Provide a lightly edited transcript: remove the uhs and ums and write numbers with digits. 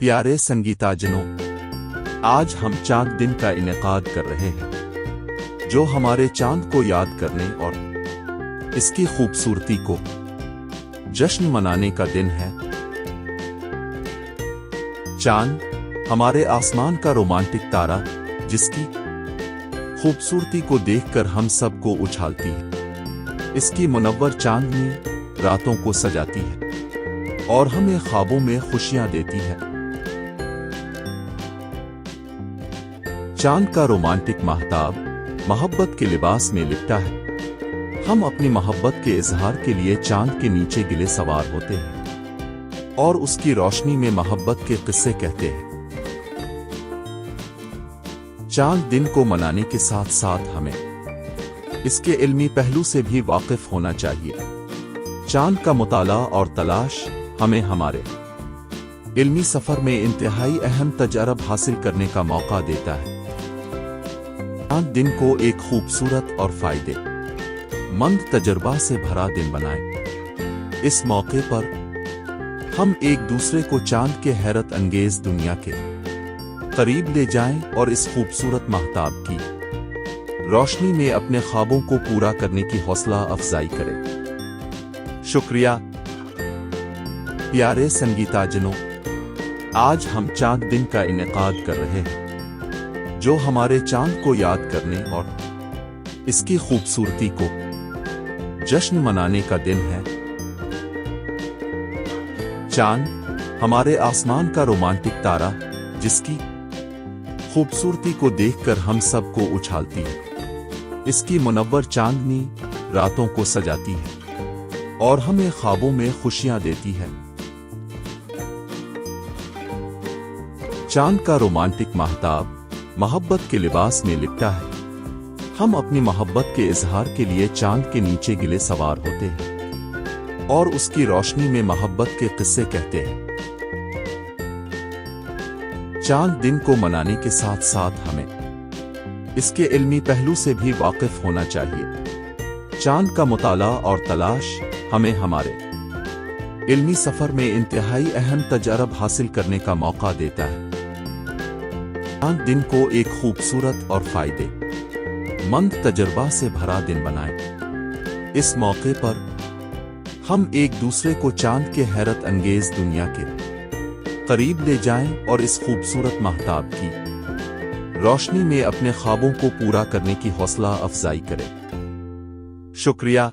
प्यारे संगीताजनों, आज हम चांद दिन का इनेकाद कर रहे हैं, जो हमारे चांद को याद करने और इसकी खूबसूरती को जश्न मनाने का दिन है। चांद हमारे आसमान का रोमांटिक तारा, जिसकी खूबसूरती को देखकर हम सबको उछालती है। इसकी मुनव्वर चांदनी रातों को सजाती है और हमें ख्वाबों में खुशियां देती है। चांद का रोमांटिक महताब मोहब्बत के लिबास में लिपटा है। हम अपनी मोहब्बत के इजहार के लिए चांद के नीचे गिले सवार होते हैं और उसकी रोशनी में मोहब्बत के किस्से कहते हैं। चांद दिन को मनाने के साथ साथ हमें इसके इल्मी पहलू से भी वाकिफ होना चाहिए। चांद का मुताला और तलाश हमें हमारे इल्मी सफर में इंतहाई अहम तजरब हासिल करने का मौका देता है। चांद दिन को एक खूबसूरत और फायदे मंद तजर्बा से भरा दिन बनाएं। इस मौके पर हम एक दूसरे को चांद के हैरत अंगेज दुनिया के करीब ले जाएं और इस खूबसूरत महताब की रोशनी में अपने ख्वाबों को पूरा करने की हौसला अफजाई करें। शुक्रिया। प्यारे संगीताजनों, आज हम चांद दिन का इनेकाद कर रहे हैं, जो हमारे चांद को याद करने और इसकी खूबसूरती को जश्न मनाने का दिन है। चांद हमारे आसमान का रोमांटिक तारा, जिसकी खूबसूरती को देखकर हम सबको उछालती है। इसकी मुनव्वर चांदनी रातों को सजाती है और हमें ख्वाबों में खुशियां देती है। चांद का रोमांटिक महताब मोहब्बत के लिबास में लिपटा है। हम अपनी मोहब्बत के इजहार के लिए चांद के नीचे गिले सवार होते हैं और उसकी रोशनी में मोहब्बत के किस्से कहते हैं। चांद दिन को मनाने के साथ साथ हमें इसके इल्मी पहलू से भी वाकिफ होना चाहिए। चांद का मुताला और तलाश हमें हमारे इल्मी सफर में इंतहाई अहम तजरब हासिल करने का मौका देता है। चांद दिन को एक खूबसूरत और फायदे मंद तजर्बा से भरा दिन बनाएं। इस मौके पर हम एक दूसरे को चांद के हैरत अंगेज दुनिया के करीब ले जाएं और इस खूबसूरत महताब की रोशनी में अपने ख्वाबों को पूरा करने की हौसला अफजाई करें। शुक्रिया।